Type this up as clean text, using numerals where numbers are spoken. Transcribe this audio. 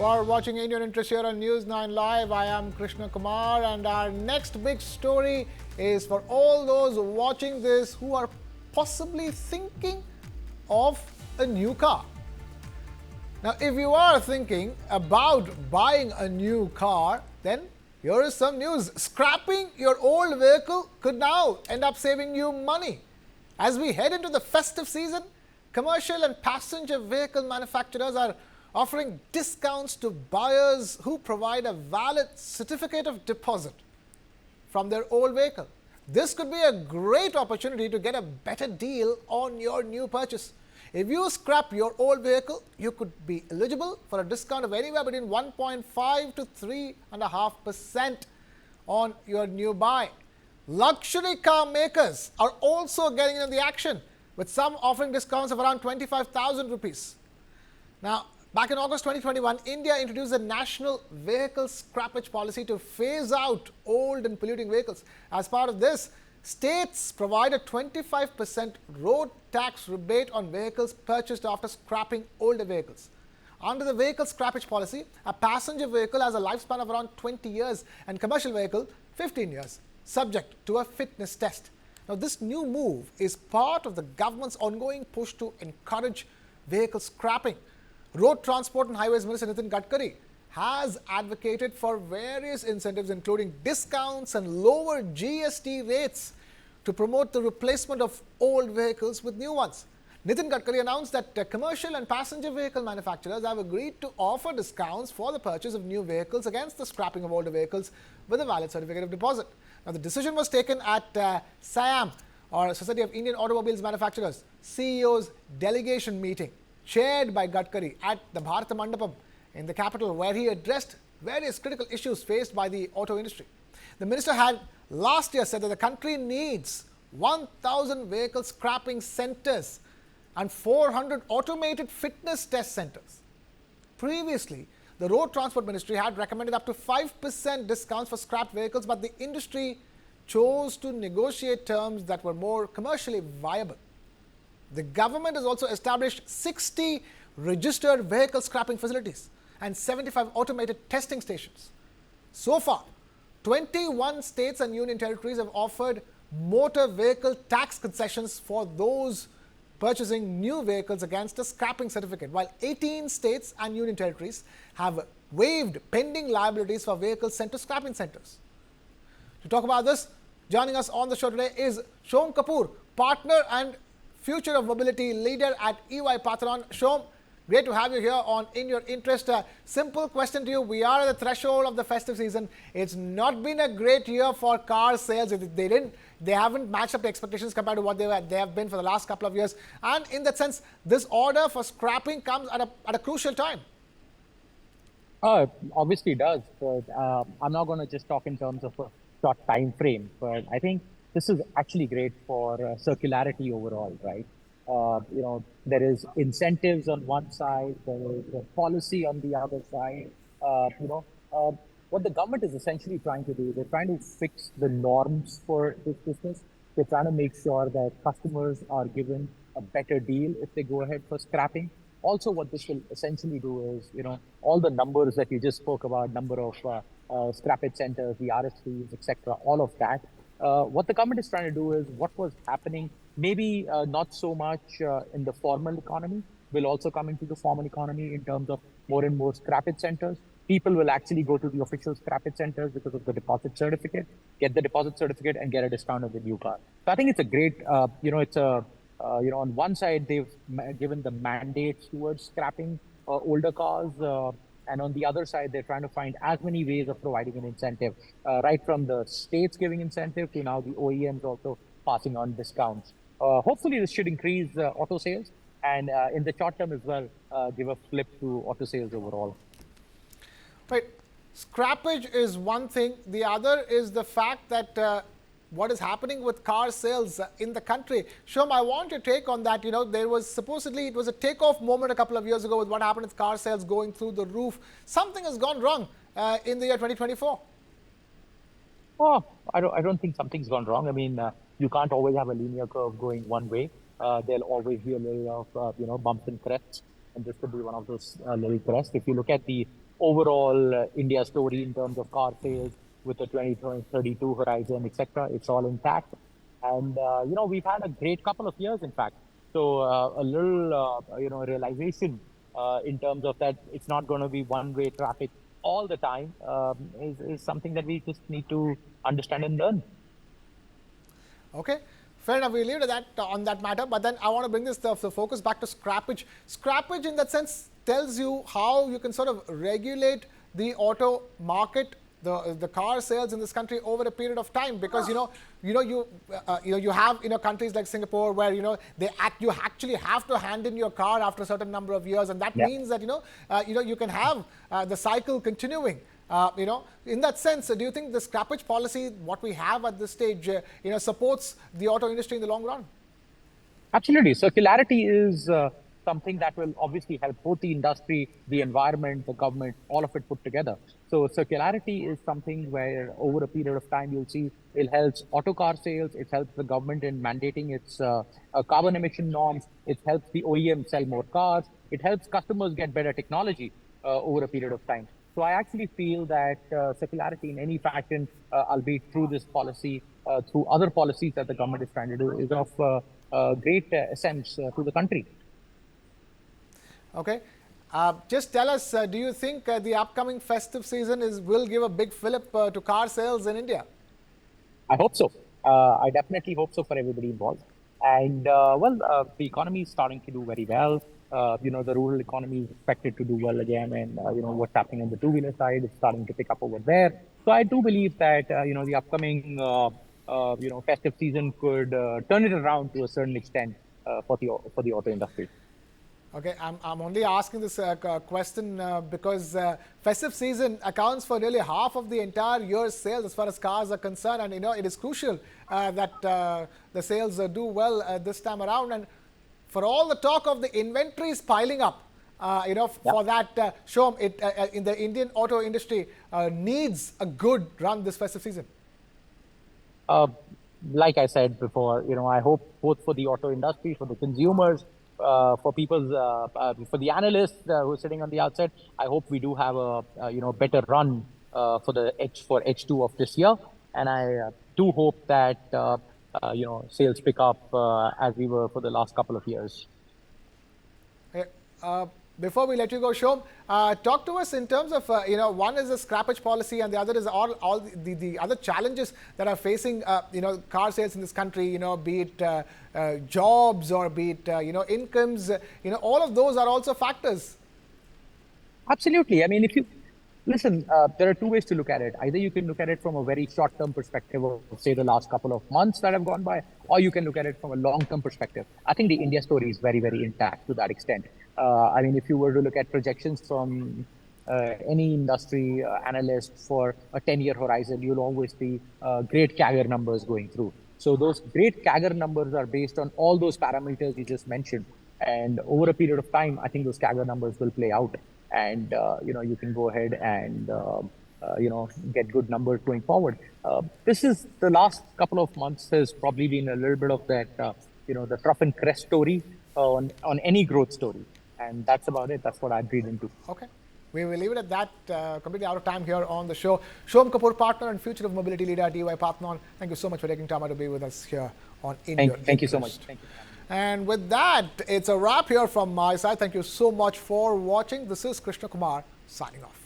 are watching Indian Interest here on News9 Live. I am Krishna Kumar, and our next big story is for all those watching this who are possibly thinking of a new car. Now, if you are thinking about buying a new car, then here is some news. Scrapping your old vehicle could now end up saving you money. As we head into the festive season, commercial and passenger vehicle manufacturers are offering discounts to buyers who provide a valid certificate of deposit from their old vehicle. This could be a great opportunity to get a better deal on your new purchase. If you scrap your old vehicle, you could be eligible for a discount of anywhere between 1.5 to 3.5% on your new buy. Luxury car makers are also getting into the action, with some offering discounts of around 25,000 rupees. Now, back in August 2021, India introduced a national vehicle scrappage policy to phase out old and polluting vehicles. As part of this, states provide a 25% road tax rebate on vehicles purchased after scrapping older vehicles. Under the vehicle scrappage policy, a passenger vehicle has a lifespan of around 20 years and commercial vehicle 15 years, subject to a fitness test. Now, this new move is part of the government's ongoing push to encourage vehicle scrapping. Road Transport and Highways Minister Nitin Gadkari has advocated for various incentives, including discounts and lower GST rates, to promote the replacement of old vehicles with new ones. Nitin Gadkari announced that commercial and passenger vehicle manufacturers have agreed to offer discounts for the purchase of new vehicles against the scrapping of older vehicles with a valid certificate of deposit. Now, the decision was taken at SIAM, or Society of Indian Automobiles Manufacturers, CEO's delegation meeting, chaired by Gadkari at the Bharata Mandapam in the capital, where he addressed various critical issues faced by the auto industry. The minister had last year said that the country needs 1,000 vehicle scrapping centers and 400 automated fitness test centers. Previously, the Road Transport Ministry had recommended up to 5% discounts for scrapped vehicles, but the industry chose to negotiate terms that were more commercially viable. The government has also established 60 registered vehicle scrapping facilities and 75 automated testing stations. So far, 21 states and union territories have offered motor vehicle tax concessions for those purchasing new vehicles against a scrapping certificate, while 18 states and union territories have waived pending liabilities for vehicles sent to scrapping centers. To talk about this, joining us on the show today is Shom Kapoor, partner and Future of Mobility leader at EY Patharon. Shom, great to have you here on In Your Interest. Simple question to you. We are at the threshold of the festive season. It's not been a great year for car sales. They haven't matched up the expectations compared to what they have been for the last couple of years. And in that sense, this order for scrapping comes at a crucial time. It obviously does, but I'm not going to just talk in terms of a short time frame. But I think this is actually great for circularity overall, right? There is incentives on one side, there is a policy on the other side. What the government is essentially trying to do, they're trying to fix the norms for this business. They're trying to make sure that customers are given a better deal if they go ahead for scrapping. Also, what this will essentially do is, all the numbers that you just spoke about, number of scrappage centers, the RSPs, etc., all of that. What the government is trying to do is what was happening, maybe not so much in the formal economy, will also come into the formal economy in terms of more and more scrappage centers. People will actually go to the official scrappage centers because of the deposit certificate, get the deposit certificate and get a discount on the new car. So I think it's a great, on one side, they've given the mandates towards scrapping older cars. And on the other side, they're trying to find as many ways of providing an incentive, right from the states giving incentive to now the OEMs also passing on discounts. Hopefully, this should increase auto sales and in the short term as well, give a flip to auto sales overall. Right. Scrappage is one thing. The other is the fact that what is happening with car sales in the country. Shom, I want your take on that. There was supposedly, it was a takeoff moment a couple of years ago with what happened with car sales going through the roof. Something has gone wrong in the year 2024. Oh, I don't think something's gone wrong. I mean, you can't always have a linear curve going one way. There'll always be a layer of, bumps and crests. And this could be one of those little crests. If you look at the overall India story in terms of car sales with the 2032 horizon, etc. It's all intact. And, we've had a great couple of years, in fact. So a little, realization in terms of that it's not going to be one-way traffic all the time is something that we just need to understand and learn. Okay, fair enough. We leave it at that on that matter. But then I want to bring this the focus back to scrappage. Scrappage, in that sense, tells you how you can sort of regulate the auto market, the car sales in this country over a period of time. Because you have countries like Singapore where you actually have to hand in your car after a certain number of years, and that means that you can have the cycle continuing. In that sense, do you think the scrappage policy, what we have at this stage, supports the auto industry in the long run? Absolutely. Circularity is something that will obviously help both the industry, the environment, the government, all of it put together. So circularity is something where over a period of time, you'll see it helps auto car sales, it helps the government in mandating its carbon emission norms, it helps the OEM sell more cars, it helps customers get better technology over a period of time. So I actually feel that circularity in any fashion, albeit through this policy, through other policies that the government is trying to do, is of great essence to the country. Okay. Just tell us, do you think the upcoming festive season will give a big fillip to car sales in India? I hope so. I definitely hope so for everybody involved. And the economy is starting to do very well. The rural economy is expected to do well again, and what's happening on the two-wheeler side is starting to pick up over there. So I do believe that the upcoming festive season could turn it around to a certain extent for the auto industry. Okay, I'm only asking this question because festive season accounts for nearly half of the entire year's sales as far as cars are concerned, and it is crucial that the sales do well this time around. And for all the talk of the inventories piling up, for that, Shom, in the Indian auto industry needs a good run this festive season. Like I said before, I hope both for the auto industry, for the consumers, for the analysts who are sitting on the outside, I hope we do have a better run for H2 of this year, and I do hope that sales pick up as we were for the last couple of years. Before we let you go, Shom, talk to us in terms of, one is the scrappage policy and the other is all the other challenges that are facing, car sales in this country, be it jobs or be it, incomes, all of those are also factors. Absolutely. I mean, if you listen, there are two ways to look at it. Either you can look at it from a very short-term perspective of, say, the last couple of months that have gone by, or you can look at it from a long-term perspective. I think the India story is very, very intact to that extent. I mean, if you were to look at projections from any industry analyst for a 10-year horizon, you'll always see great CAGR numbers going through. So those great CAGR numbers are based on all those parameters you just mentioned. And over a period of time, I think those CAGR numbers will play out. And, you can go ahead and, get good numbers going forward. This is the last couple of months has probably been a little bit of that, the trough and crest story on any growth story. And that's about it. That's what I'd read into. Okay. We will leave it at that. Completely out of time here on the show. Shom Kapoor, partner and future of mobility leader at EY Partner. Thank you so much for taking time out to be with us here on India. Thank you so much. Thank you. And with that, it's a wrap here from my side. Thank you so much for watching. This is Krishna Kumar signing off.